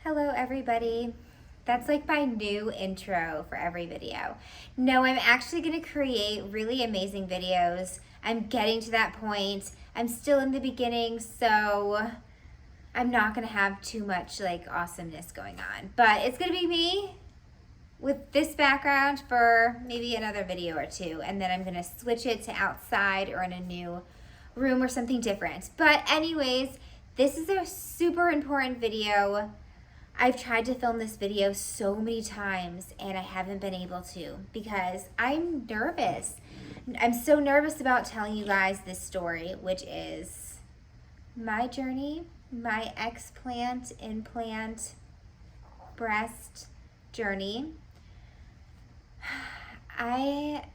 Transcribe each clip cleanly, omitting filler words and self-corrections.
Hello everybody. That's like my new intro for every video. No, I'm actually going to create really amazing videos. I'm getting to that point. I'm still in the beginning, so I'm not going to have too much like awesomeness going on. But it's going to be me with this background for maybe another video or two, and then I'm going to switch it to outside or in a new room or something different. But anyways, this is a super important video. I've tried to film this video so many times and I haven't been able to because I'm nervous. I'm so nervous about telling you guys this story, which is my journey, my explant, implant, breast journey. I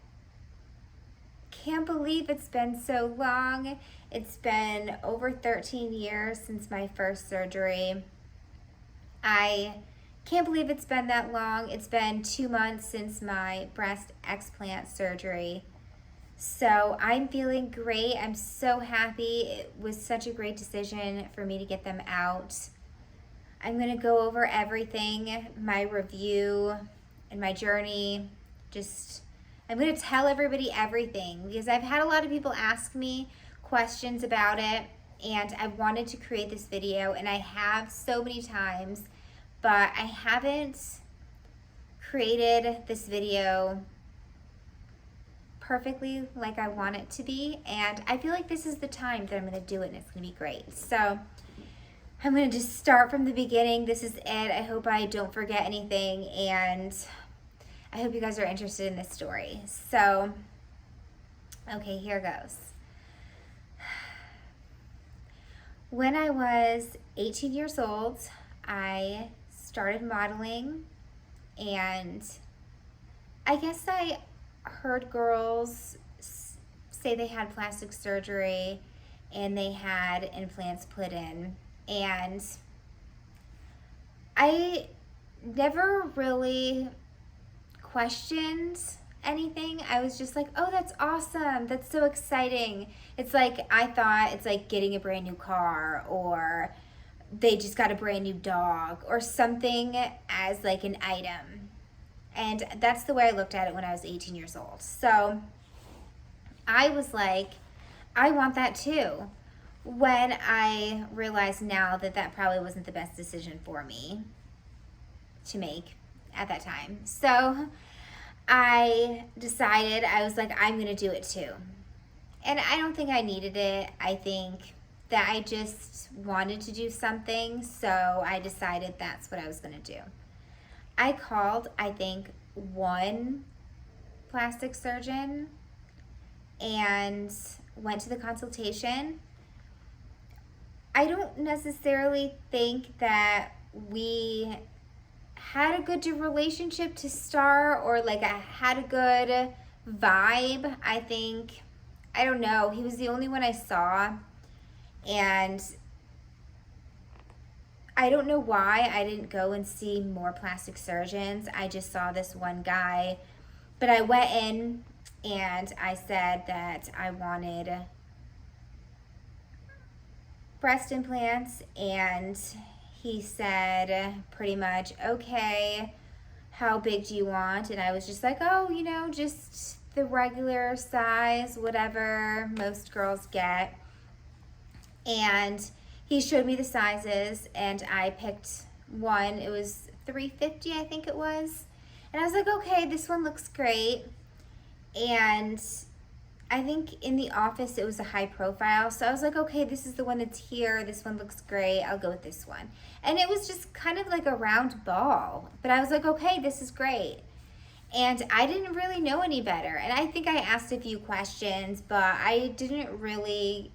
can't believe it's been so long. It's been over 13 years since my first surgery. I can't believe it's been that long. It's been 2 months since my breast explant surgery. So I'm feeling great. I'm so happy. It was such a great decision for me to get them out. I'm going to go over everything, my review and my journey. I'm going to tell everybody everything because I've had a lot of people ask me questions about it. And I wanted to create this video, and I have so many times, but I haven't created this video perfectly like I want it to be, and I feel like this is the time that I'm going to do it, and it's going to be great. So I'm going to just start from the beginning. This is it. I hope I don't forget anything, and I hope you guys are interested in this story. So, okay, here goes. When I was 18 years old, I started modeling, and I guess I heard girls say they had plastic surgery and they had implants put in, and I never really questioned anything. I was just like, oh, that's awesome. That's so exciting. It's like, I thought it's like getting a brand new car, or they just got a brand new dog or something as like an item. And that's the way I looked at it when I was 18 years old. So I was like, I want that too. When I realized now that that probably wasn't the best decision for me to make at that time. So I decided, I was like, I'm going to do it too. And I don't think I needed it. I think that I just wanted to do something, so I decided that's what I was going to do. I called, I think, one plastic surgeon and went to the consultation. I don't necessarily think that we had a good relationship to start, or like I had a good vibe. I don't know, he was the only one I saw, and I don't know why I didn't go and see more plastic surgeons. I just saw this one guy, but I went in and I said that I wanted breast implants, and he said pretty much, okay, how big do you want? And I was just like, oh, just the regular size, whatever most girls get. And he showed me the sizes, and I picked one. It was $350, I think it was. And I was like, okay, this one looks great. And I think in the office it was a high profile, so I was like, okay, this is the one that's here, this one looks great, I'll go with this one. And it was just kind of like a round ball, but I was like, okay, this is great. And I didn't really know any better, and I think I asked a few questions, but I didn't really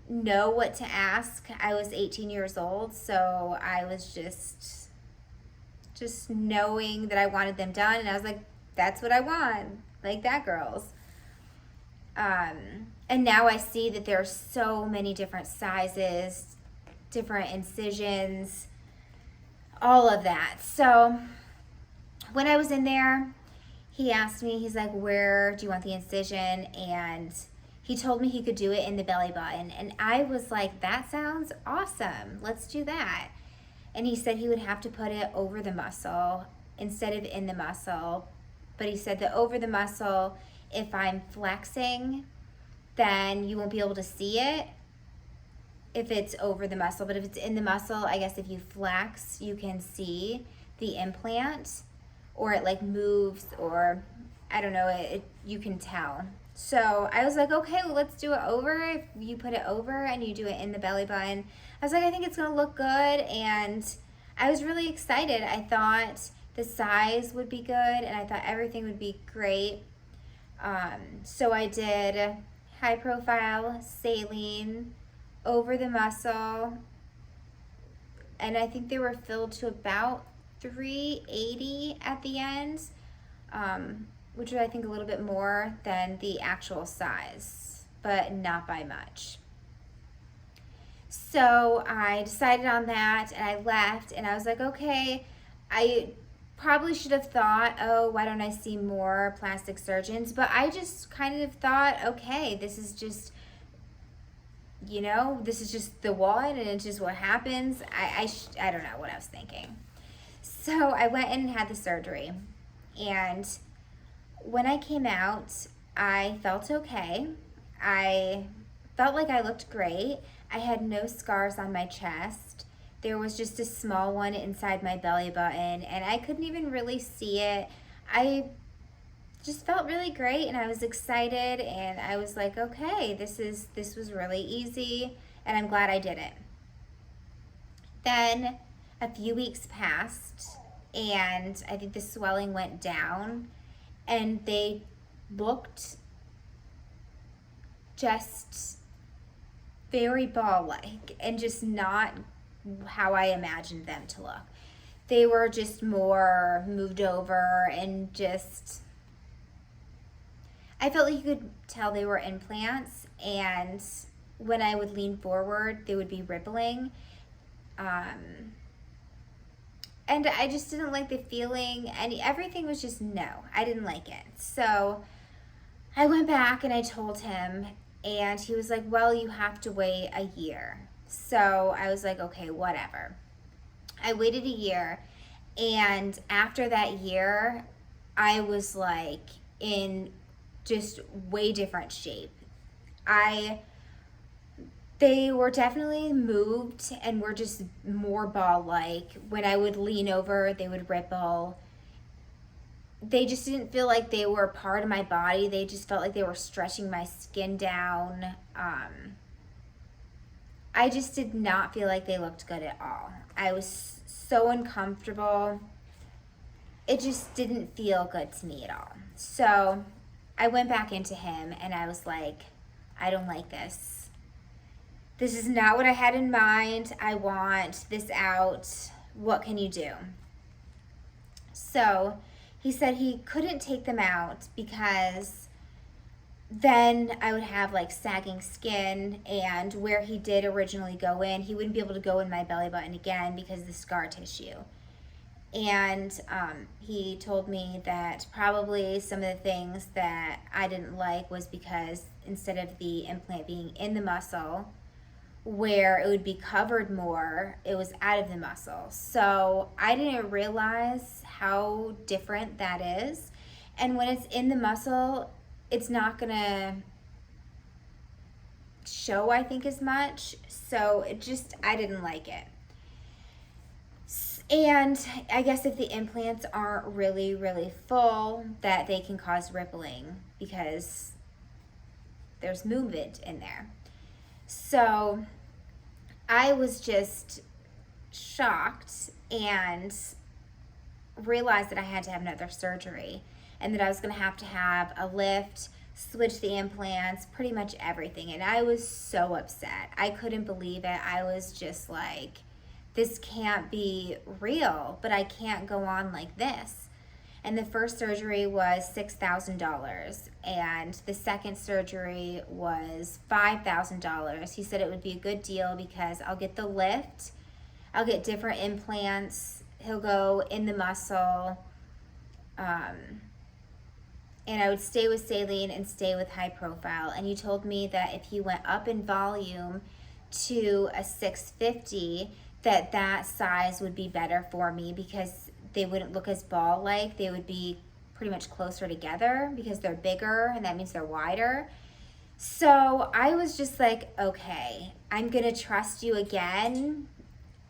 know what to ask. I was 18 years old, so I was just knowing that I wanted them done, and I was like, that's what I want, like that, girls. And now I see that there are so many different sizes, different incisions, all of that. So when I was in there, he asked me, he's like, where do you want the incision? And he told me he could do it in the belly button. And I was like, that sounds awesome. Let's do that. And he said he would have to put it over the muscle instead of in the muscle. But he said that over the muscle, if I'm flexing, then you won't be able to see it if it's over the muscle. But if it's in the muscle, I guess if you flex, you can see the implant, or it like moves, or I don't know, you can tell. So I was like, okay, well, let's do it over. If you put it over and you do it in the belly button, I was like, I think it's gonna look good. And I was really excited. I thought the size would be good, and I thought everything would be great. So I did high profile saline over the muscle, and I think they were filled to about 380 at the end, which is I think a little bit more than the actual size, but not by much. So I decided on that, and I left, and I was like, okay, I probably should have thought, oh, why don't I see more plastic surgeons? But I just kind of thought, okay, this is just, this is just the one, and it's just what happens. I don't know what I was thinking. So I went in and had the surgery, and when I came out, I felt okay. I felt like I looked great. I had no scars on my chest. There was just a small one inside my belly button, and I couldn't even really see it. I just felt really great, and I was excited, and I was like, okay, this was really easy, and I'm glad I did it. Then a few weeks passed, and I think the swelling went down, and they looked just very ball-like, and just not how I imagined them to look. They were just more moved over, and just, I felt like you could tell they were implants, and when I would lean forward, they would be rippling. And I just didn't like the feeling, and everything was just, no, I didn't like it. So I went back and I told him, and he was like, well, you have to wait a year. So I was like, okay, whatever. I waited a year, and after that year, I was like in just way different shape. They were definitely moved and were just more ball-like. When I would lean over, they would ripple. They just didn't feel like they were part of my body. They just felt like they were stretching my skin down. I just did not feel like they looked good at all. I was so uncomfortable. It just didn't feel good to me at all. So I went back into him, and I was like, I don't like this. This is not what I had in mind. I want this out. What can you do? So he said he couldn't take them out because then I would have like sagging skin, and where he did originally go in, he wouldn't be able to go in my belly button again because of the scar tissue. And he told me that probably some of the things that I didn't like was because instead of the implant being in the muscle, where it would be covered more, it was out of the muscle. So I didn't realize how different that is. And when it's in the muscle, it's not gonna show, I think, as much. So I didn't like it. And I guess if the implants aren't really, really full, that they can cause rippling because there's movement in there. So I was just shocked and realized that I had to have another surgery, and that I was going to have a lift, switch the implants, pretty much everything. And I was so upset. I couldn't believe it. I was just like, this can't be real, but I can't go on like this. And the first surgery was $6,000, and the second surgery was $5,000. He said it would be a good deal because I'll get the lift, I'll get different implants, he'll go in the muscle, and I would stay with saline and stay with high profile. And he told me that if he went up in volume to a 650, that size would be better for me because they wouldn't look as ball-like. They would be pretty much closer together because they're bigger and that means they're wider. So I was just like, okay, I'm gonna trust you again.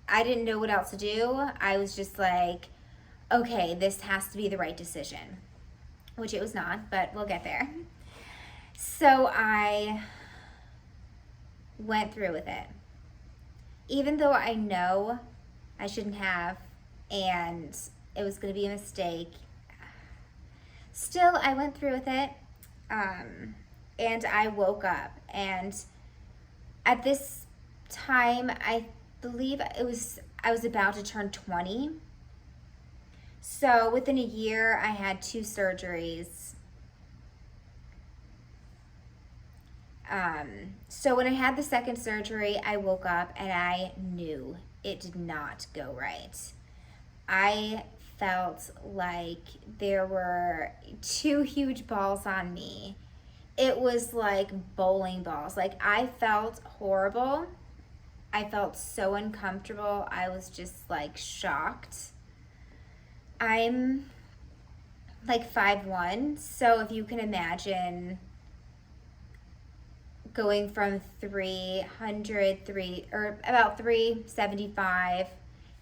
I didn't know what else to do. I was just like, okay, this has to be the right decision, which it was not, but we'll get there. So I went through with it. Even though I know I shouldn't have and it was going to be a mistake, still I went through with it. And I woke up, and at this time I believe I was about to turn 20. So within a year I had 2 surgeries. So when I had the second surgery, I woke up and I knew it did not go right. I felt like there were 2 huge balls on me. It was like bowling balls. Like, I felt horrible. I felt so uncomfortable. I was just like shocked. I'm like 5'1", so if you can imagine going from 375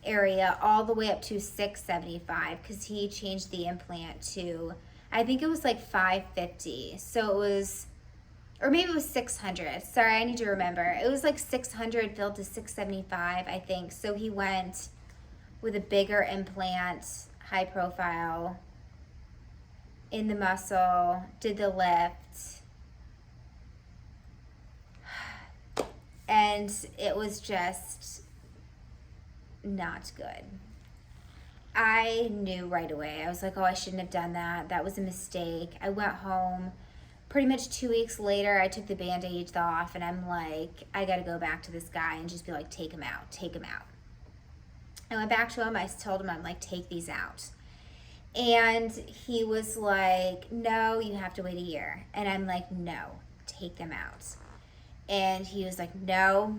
area all the way up to 675, because he changed the implant to, I think it was like 550. So it was, or maybe it was 600. Sorry, I need to remember. It was like 600 filled to 675, I think. So he went with a bigger implant, high profile, in the muscle, did the lift. And it was just not good. I knew right away. I was like, oh, I shouldn't have done that. That was a mistake. I went home. Pretty much 2 weeks later, I took the Band-Aids off, and I'm like, I got to go back to this guy and just be like, take him out, take him out. I went back to him. I told him, I'm like, take these out. And he was like, no, you have to wait a year. And I'm like, no, take them out. And he was like, no,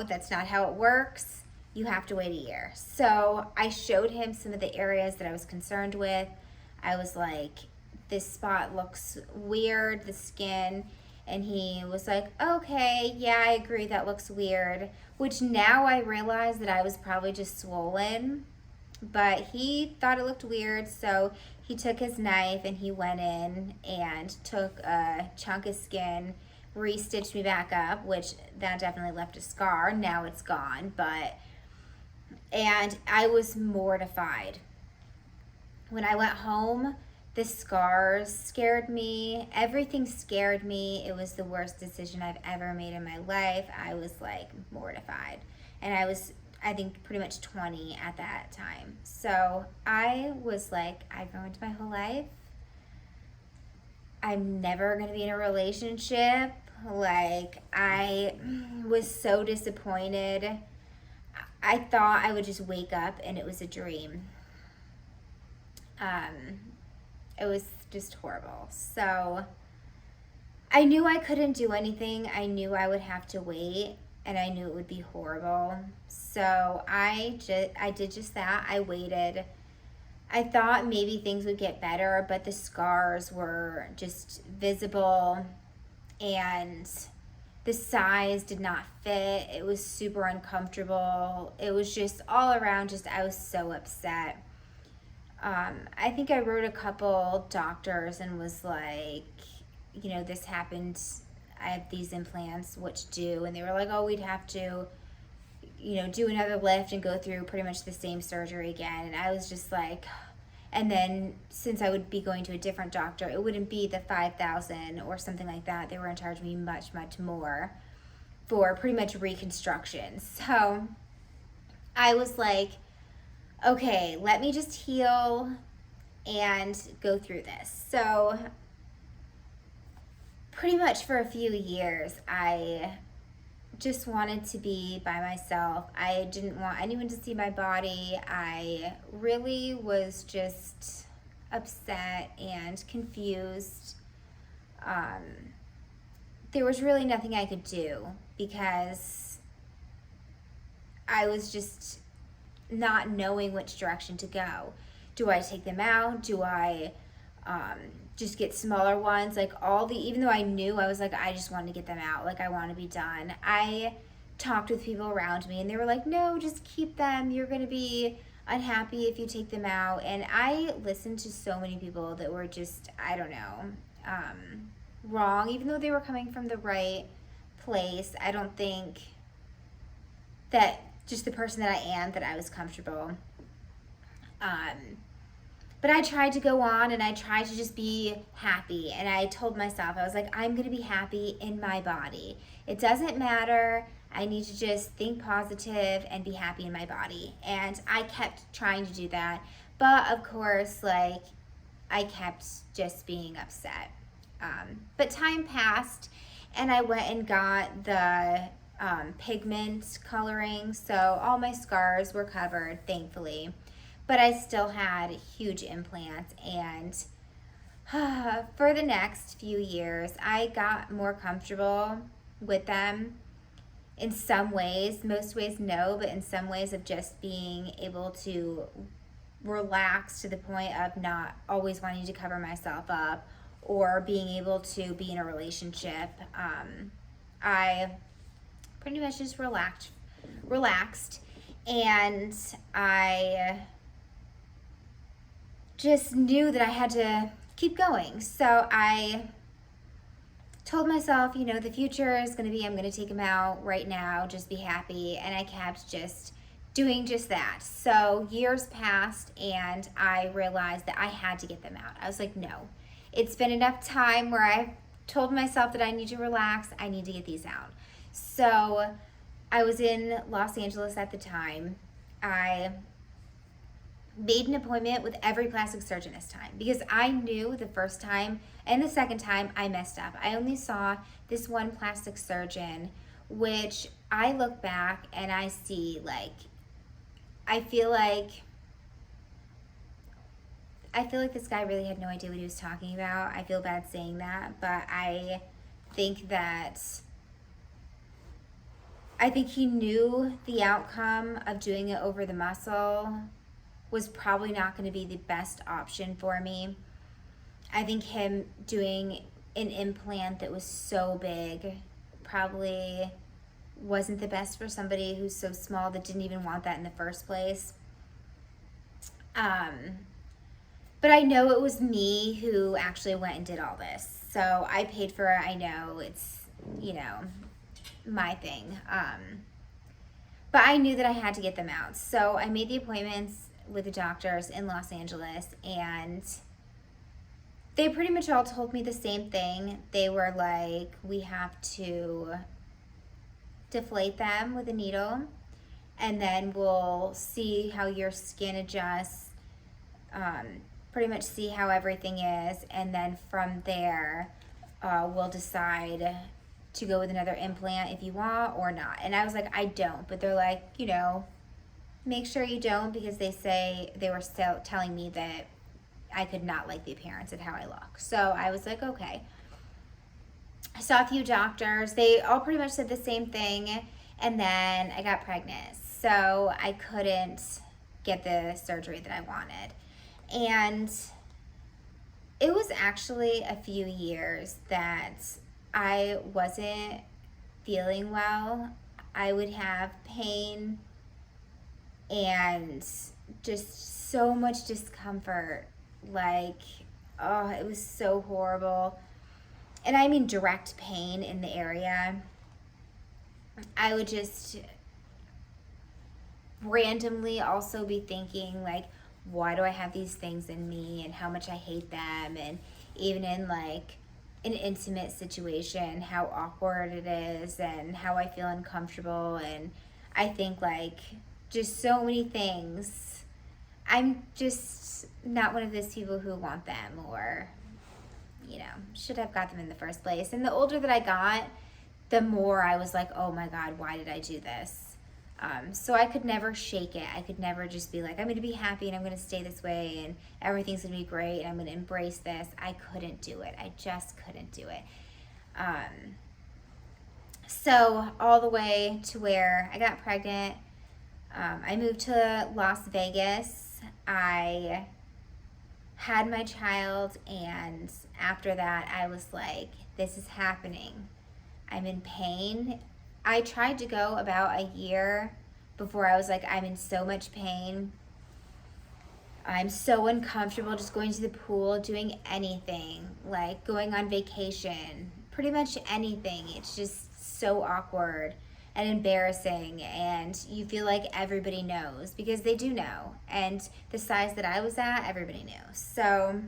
that's not how it works. You have to wait a year. So I showed him some of the areas that I was concerned with. I was like, this spot looks weird, the skin. And he was like, okay, yeah, I agree, that looks weird. Which now I realize that I was probably just swollen. But he thought it looked weird, so he took his knife and he went in and took a chunk of skin, re-stitched me back up, which that definitely left a scar. Now it's gone, and I was mortified. When I went home, the scars scared me. Everything scared me. It was the worst decision I've ever made in my life. I was like mortified. And I was, I think, pretty much 20 at that time. So I was like, I've ruined my whole life. I'm never going to be in a relationship. Like, I was so disappointed. I thought I would just wake up and it was a dream. It was just horrible. So I knew I couldn't do anything. I knew I would have to wait, and I knew it would be horrible. So I did just that. I waited. I thought maybe things would get better, but the scars were just visible, and the size did not fit. It was super uncomfortable. It was just all around, just, I was so upset. I think I wrote a couple doctors and was like, you know, this happened, I have these implants, what to do? And they were like, oh, we'd have to, you know, do another lift and go through pretty much the same surgery again. And I was just like, and then since I would be going to a different doctor, it wouldn't be the $5,000 or something like that. They were going to charge me much, much more for pretty much reconstruction. So I was like, okay, let me just heal and go through this. So pretty much for a few years, I just wanted to be by myself. I didn't want anyone to see my body. I really was just upset and confused. There was really nothing I could do because I was just not knowing which direction to go. Do I take them out? Do I just get smaller ones? Like even though I knew, I was like, I just wanted to get them out. Like I want to be done. I talked with people around me and they were like, no, just keep them. You're going to be unhappy if you take them out. And I listened to so many people that were just, I don't know, wrong, even though they were coming from the right place. I don't think that just the person that I am, that I was comfortable. But I tried to go on and I tried to just be happy. And I told myself, I was like, I'm going to be happy in my body. It doesn't matter. I need to just think positive and be happy in my body. And I kept trying to do that. But of course, like, I kept just being upset. But time passed and I went and got the pigment coloring. So all my scars were covered, thankfully. But I still had huge implants, and for the next few years, I got more comfortable with them in some ways. Most ways, no, but in some ways of just being able to relax to the point of not always wanting to cover myself up or being able to be in a relationship. I pretty much just relaxed, and I just knew that I had to keep going. So I told myself, the future is going to be, I'm going to take them out right now, just be happy. And I kept just doing just that. So years passed and I realized that I had to get them out. I was like, no, it's been enough time where I told myself that I need to relax. I need to get these out. So I was in Los Angeles at the time. I made an appointment with every plastic surgeon this time because I knew the first time and the second time I messed up. I only saw this one plastic surgeon, which I look back and I see, like, I feel like this guy really had no idea what he was talking about. I feel bad saying that, but I think he knew the outcome of doing it over the muscle was probably not going to be the best option for me. I think him doing an implant that was so big probably wasn't the best for somebody who's so small that didn't even want that in the first place. But I know it was me who actually went and did all this. So I paid for it. I know it's, my thing. But I knew that I had to get them out. So I made the appointments with the doctors in Los Angeles, and they pretty much all told me the same thing. They were like, we have to deflate them with a needle, and then we'll see how your skin adjusts, pretty much see how everything is, and then from there, we'll decide to go with another implant if you want or not. And I was like, I don't. But they're like, make sure you don't, because they were still telling me that I could not like the appearance of how I look. So I was like, okay. I saw a few doctors. They all pretty much said the same thing. And then I got pregnant. So I couldn't get the surgery that I wanted. And it was actually a few years that I wasn't feeling well. I would have pain and just so much discomfort. Like, oh, it was so horrible. And I mean direct pain in the area. I would just randomly also be thinking, like, why do I have these things in me, and how much I hate them, and even in like an intimate situation, how awkward it is and how I feel uncomfortable. And I think like just so many things. I'm just not one of those people who want them or, should have got them in the first place. And the older that I got, the more I was like, oh my God, why did I do this? So I could never shake it. I could never just be like, I'm going to be happy and I'm going to stay this way and everything's going to be great and I'm going to embrace this. I couldn't do it. I just couldn't do it. So all the way to where I got pregnant, I moved to Las Vegas. I had my child, and after that, I was like, this is happening. I'm in pain. I tried to go about a year before I was like, I'm in so much pain. I'm so uncomfortable just going to the pool, doing anything, like going on vacation, pretty much anything. It's just so awkward and embarrassing, and you feel like everybody knows because they do know. And the size that I was at, everybody knew. So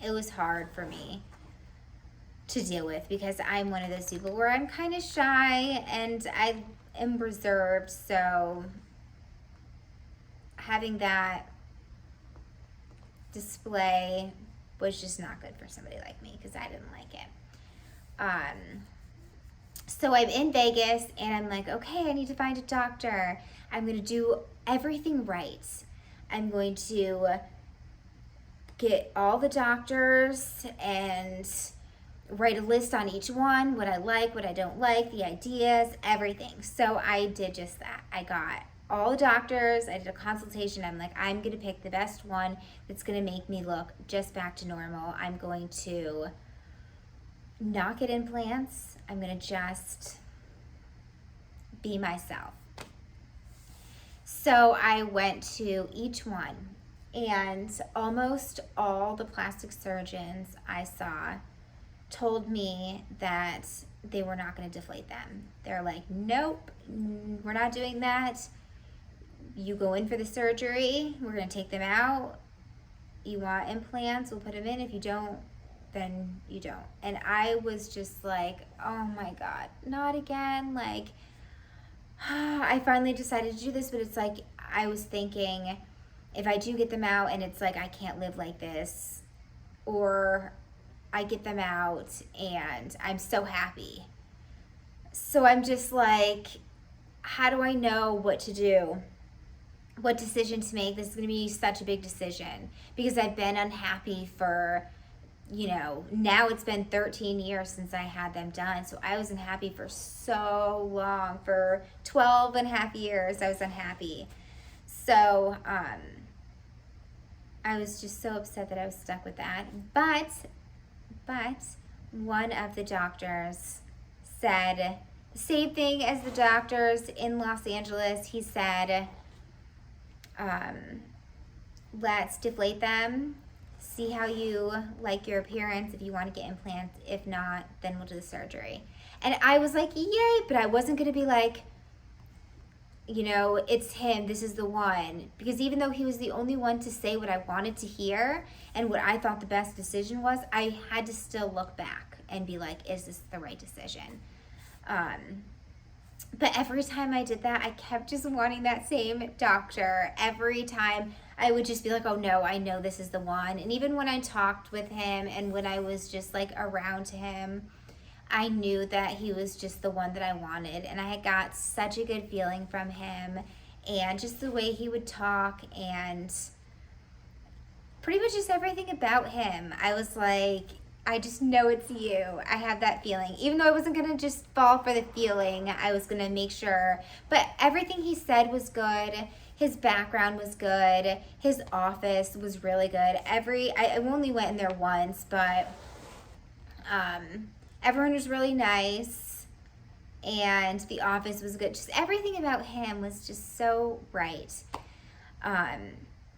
it was hard for me to deal with because I'm one of those people where I'm kind of shy and I am reserved. So having that display was just not good for somebody like me because I didn't like it. So I'm in Vegas and I'm like, okay, I need to find a doctor. I'm going to do everything right. I'm going to get all the doctors and write a list on each one, what I like, what I don't like, the ideas, everything. So I did just that. I got all the doctors, I did a consultation. I'm like, I'm going to pick the best one that's going to make me look just back to normal. I'm going to not get implants. I'm going to just be myself. So I went to each one, and almost all the plastic surgeons I saw told me that they were not going to deflate them. They're like, nope, we're not doing that. You go in for the surgery, we're going to take them out. You want implants, we'll put them in. If you don't, then you don't. And I was just like, oh my God, not again. Like, I finally decided to do this, but it's like, I was thinking, if I do get them out and it's like, I can't live like this, or I get them out and I'm so happy. So I'm just like, how do I know what to do? What decision to make? This is going to be such a big decision because I've been unhappy for, now it's been 13 years since I had them done. So I was unhappy for so long. For 12 and a half years, I was unhappy. So I was just so upset that I was stuck with that. But one of the doctors said the same thing as the doctors in Los Angeles. He said, let's deflate them, see how you like your appearance, if you want to get implants. If not, then we'll do the surgery. And I was like, yay, but I wasn't going to be like, it's him, this is the one. Because even though he was the only one to say what I wanted to hear and what I thought the best decision was, I had to still look back and be like, is this the right decision? But every time I did that, I kept just wanting that same doctor. Every time I would just be like, oh no, I know this is the one. And even when I talked with him and when I was just like around him, I knew that he was just the one that I wanted. And I had got such a good feeling from him and just the way he would talk and pretty much just everything about him. I was like, I just know it's you. I have that feeling. Even though I wasn't going to just fall for the feeling, I was going to make sure. But everything he said was good. His background was good. His office was really good. I only went in there once, but everyone was really nice. And the office was good. Just everything about him was just so right.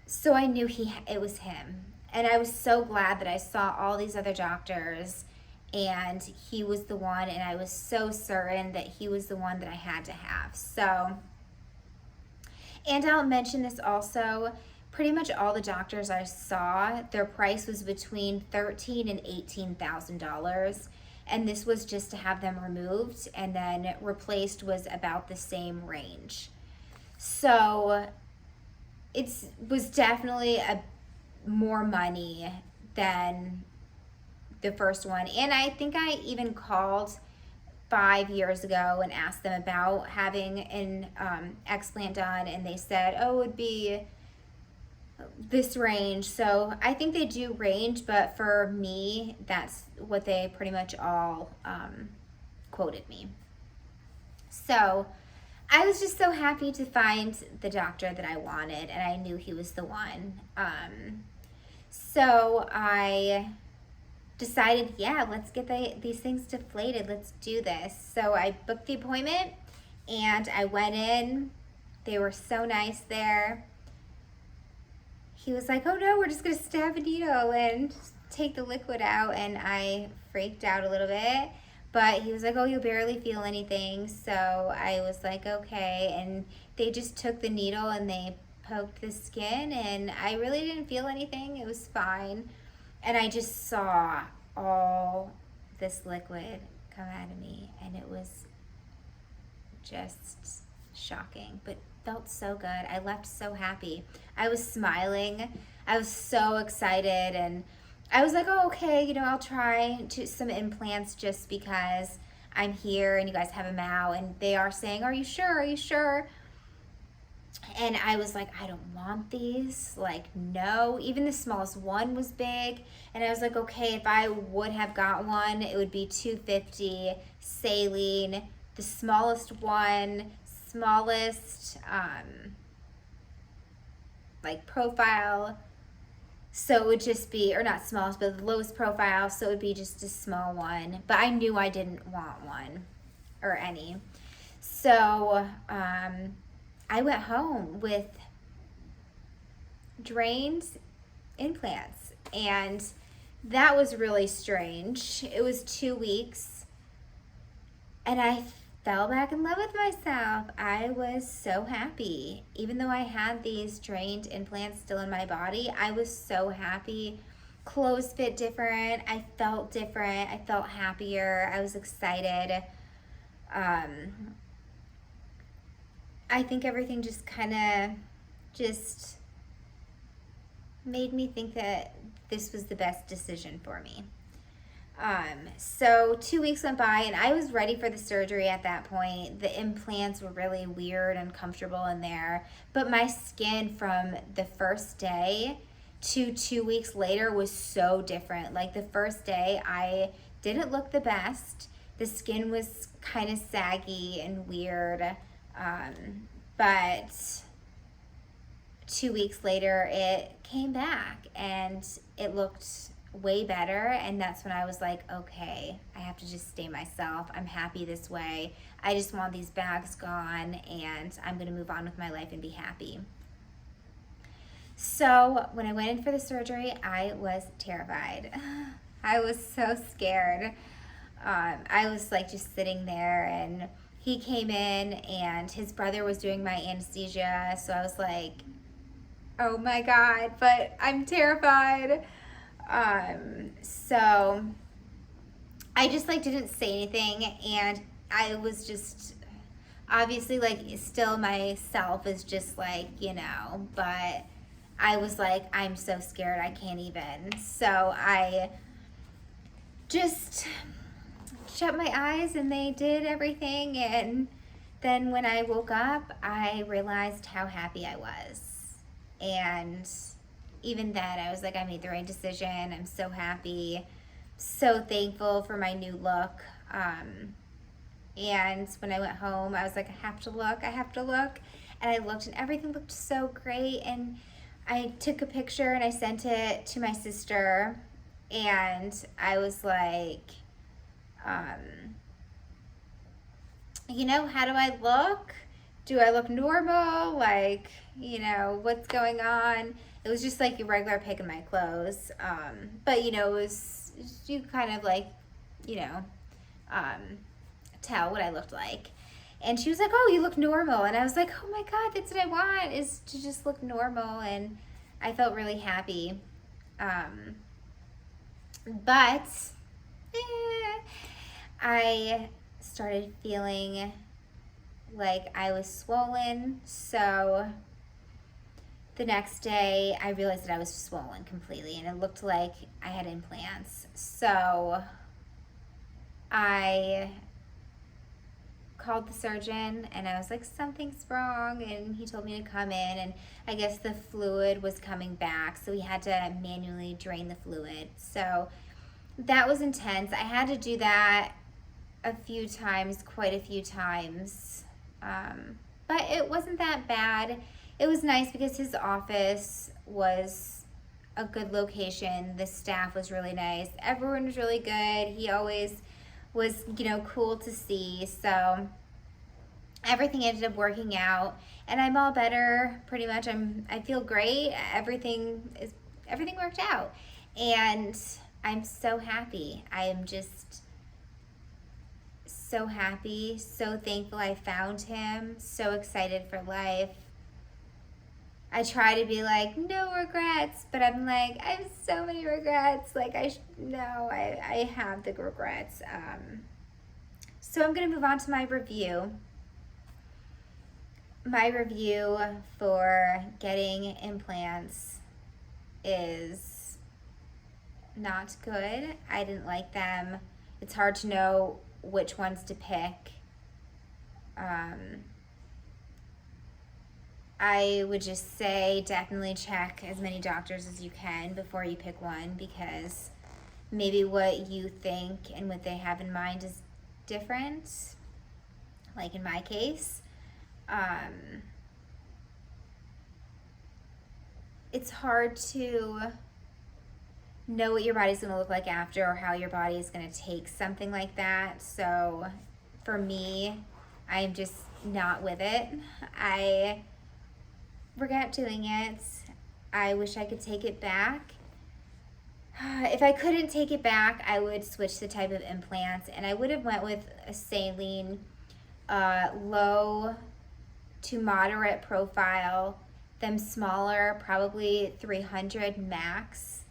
So I knew it was him. And I was so glad that I saw all these other doctors and he was the one, and I was so certain that he was the one that I had to have. So, and I'll mention this also, pretty much all the doctors I saw, their price was between $13,000 and $18,000. And this was just to have them removed, and then replaced was about the same range. So it was definitely more money than the first one. And I think I even called 5 years ago and asked them about having an explant done, and they said, oh, it would be this range. So I think they do range, but for me, that's what they pretty much all quoted me. So I was just so happy to find the doctor that I wanted, and I knew he was the one. So I decided, yeah, let's get these things deflated. Let's do this. So I booked the appointment, and I went in. They were so nice there. He was like, oh no, we're just going to stab a needle and take the liquid out. And I freaked out a little bit. But he was like, oh, you'll barely feel anything. So I was like, okay. And they just took the needle and they poked the skin. And I really didn't feel anything. It was fine. And I just saw all this liquid come out of me. And it was just shocking, but felt so good. I left so happy. I was smiling. I was so excited, and I was like, oh, okay, I'll try some implants just because I'm here and you guys have them out. And they are saying, are you sure? Are you sure? And I was like, I don't want these. Like, no. Even the smallest one was big. And I was like, okay, if I would have got one, it would be $250 saline. The smallest one, smallest like profile, so it would just be, or not smallest, but the lowest profile, so it would be just a small one. But I knew I didn't want one or any. So I went home with drained implants, and that was really strange. It was 2 weeks, and I fell back in love with myself. I was so happy. Even though I had these drained implants still in my body, I was so happy. Clothes fit different. I felt different. I felt happier. I was excited. I think everything just kind of just made me think that this was the best decision for me. So 2 weeks went by, and I was ready for the surgery at that point. The implants were really weird and uncomfortable in there, but my skin from the first day to 2 weeks later was so different. Like, the first day, I didn't look the best. The skin was kind of saggy and weird, but 2 weeks later, it came back, and it looked way better. And that's when I was like, okay, I have to just stay myself. I'm happy this way. I just want these bags gone, and I'm going to move on with my life and be happy. So when I went in for the surgery, I was terrified. I was so scared. I was like just sitting there, and he came in, and his brother was doing my anesthesia. So I was like, oh my God, but I'm terrified. So I just like didn't say anything, and I was just obviously like still myself is just like, but I was like, I'm so scared, I can't even. So I just shut my eyes, and they did everything. And then when I woke up, I realized how happy I was. And even then, I was like, I made the right decision. I'm so happy, so thankful for my new look. And when I went home, I was like, I have to look. And I looked, and everything looked so great. And I took a picture, and I sent it to my sister. And I was like, how do I look? Do I look normal? Like, what's going on? It was just like a regular pic of my clothes. But, it was, you kind of like, tell what I looked like. And she was like, oh, you look normal. And I was like, oh my God, that's what I want, is to just look normal. And I felt really happy. But I started feeling like I was swollen. So the next day, I realized that I was swollen completely, and it looked like I had implants. So I called the surgeon, and I was like, something's wrong, and he told me to come in, and I guess the fluid was coming back, so he had to manually drain the fluid. So that was intense. I had to do that quite a few times. But it wasn't that bad. It was nice because his office was a good location. The staff was really nice. Everyone was really good. He always was, cool to see. So everything ended up working out, and I'm all better pretty much. I feel great. Everything worked out, and I'm so happy. I am just so happy, so thankful I found him, so excited for life. I try to be like, no regrets, but I'm like, I have so many regrets. Like, I have the regrets. So I'm going to move on to my review. My review for getting implants is not good. I didn't like them. It's hard to know which ones to pick. I would just say definitely check as many doctors as you can before you pick one, because maybe what you think and what they have in mind is different. Like in my case, it's hard to know what your body's going to look like after, or how your body is going to take something like that. So for me, I'm just not with it. I regret doing it. I wish I could take it back. If I couldn't take it back, I would switch the type of implants, and I would have went with a saline, low to moderate profile, them smaller, probably 300 max,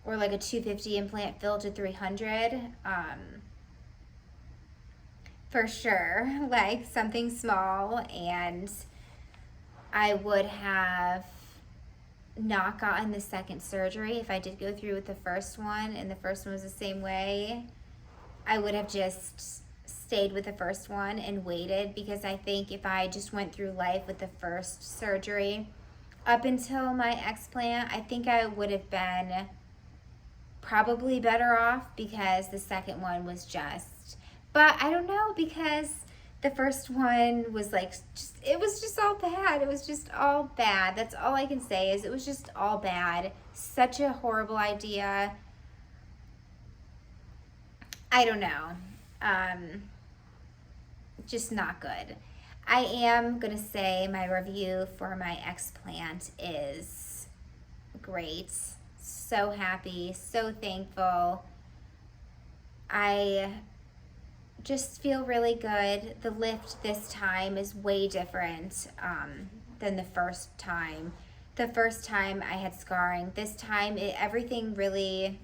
or like a 250 implant filled to 300, for sure, like something small. And I would have not gotten the second surgery if I did go through with the first one, and the first one was the same way. I would have just stayed with the first one and waited, because I think if I just went through life with the first surgery up until my explant, I think I would have been probably better off, because the second one was just, but I don't know, because the first one was like, it was just all bad. It was just all bad. That's all I can say, is it was just all bad. Such a horrible idea. I don't know. Just not good. I am going to say my review for my explant is great. So happy, so thankful. I just feel really good. The lift this time is way different than the first time. The first time I had scarring. This time everything really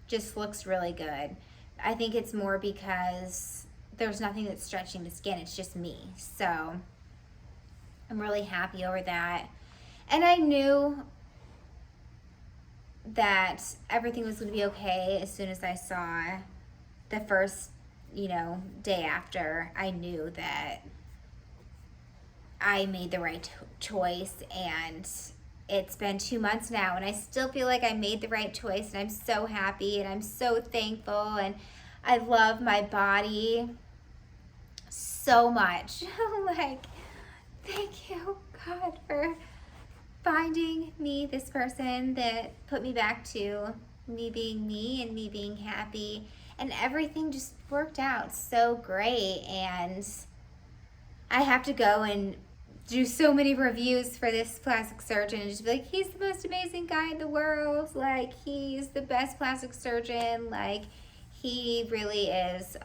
just looks really good. I think it's more because there's nothing that's stretching the skin. It's just me. So I'm really happy over that. And I knew that everything was going to be okay as soon as I saw the first, day after. I knew that I made the right choice, and it's been 2 months now, and I still feel like I made the right choice, and I'm so happy, and I'm so thankful, and I love my body so much. Like, thank you, God, for finding me this person that put me back to me being me and me being happy, and everything just worked out so great. And I have to go and do so many reviews for this plastic surgeon and just be like, he's the most amazing guy in the world, like, he's the best plastic surgeon, like, he really is.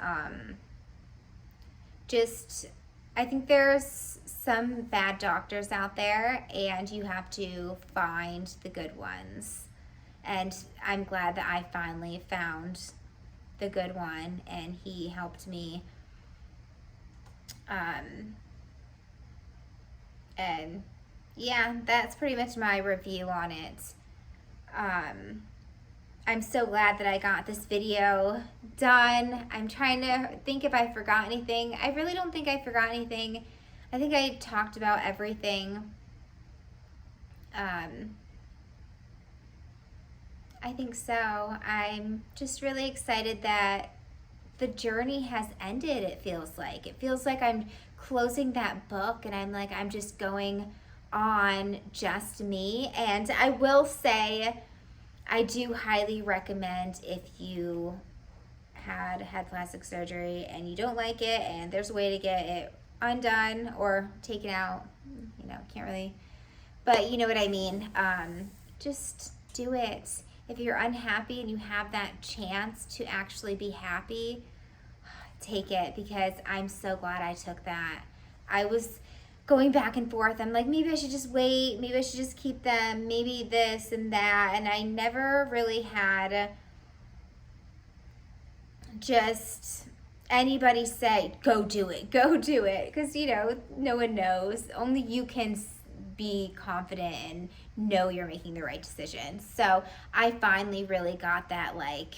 I think there's some bad doctors out there, and you have to find the good ones. And I'm glad that I finally found the good one, and he helped me. And yeah, that's pretty much my review on it. I'm so glad that I got this video done. I'm trying to think if I forgot anything. I really don't think I forgot anything. I think I talked about everything. I think so. I'm just really excited that the journey has ended. It feels like I'm closing that book and I'm like, I'm just going on just me. And I will say, I do highly recommend, if you had plastic surgery and you don't like it and there's a way to get it undone or taken out, you know, can't really, but you know what I mean. Just do it. If you're unhappy and you have that chance to actually be happy, take it, because I'm so glad I took that. I was going back and forth. I'm like, maybe I should just wait. Maybe I should just keep them. Maybe this and that. And I never really had just anybody say, go do it. Go do it. Because, you know, no one knows. Only you can be confident and know you're making the right decision. So I finally really got that, like,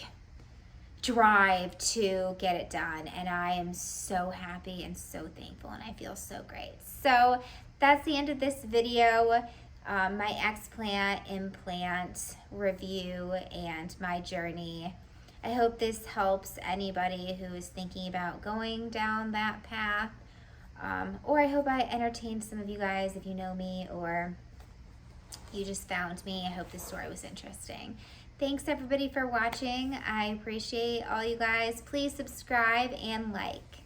drive to get it done, and I am so happy and so thankful, and I feel so great. So that's the end of this video, my Explant implant review and my journey. I hope this helps anybody who is thinking about going down that path, or I hope I entertained some of you guys if you know me or you just found me. I hope this story was interesting. Thanks everybody for watching. I appreciate all you guys. Please subscribe and like.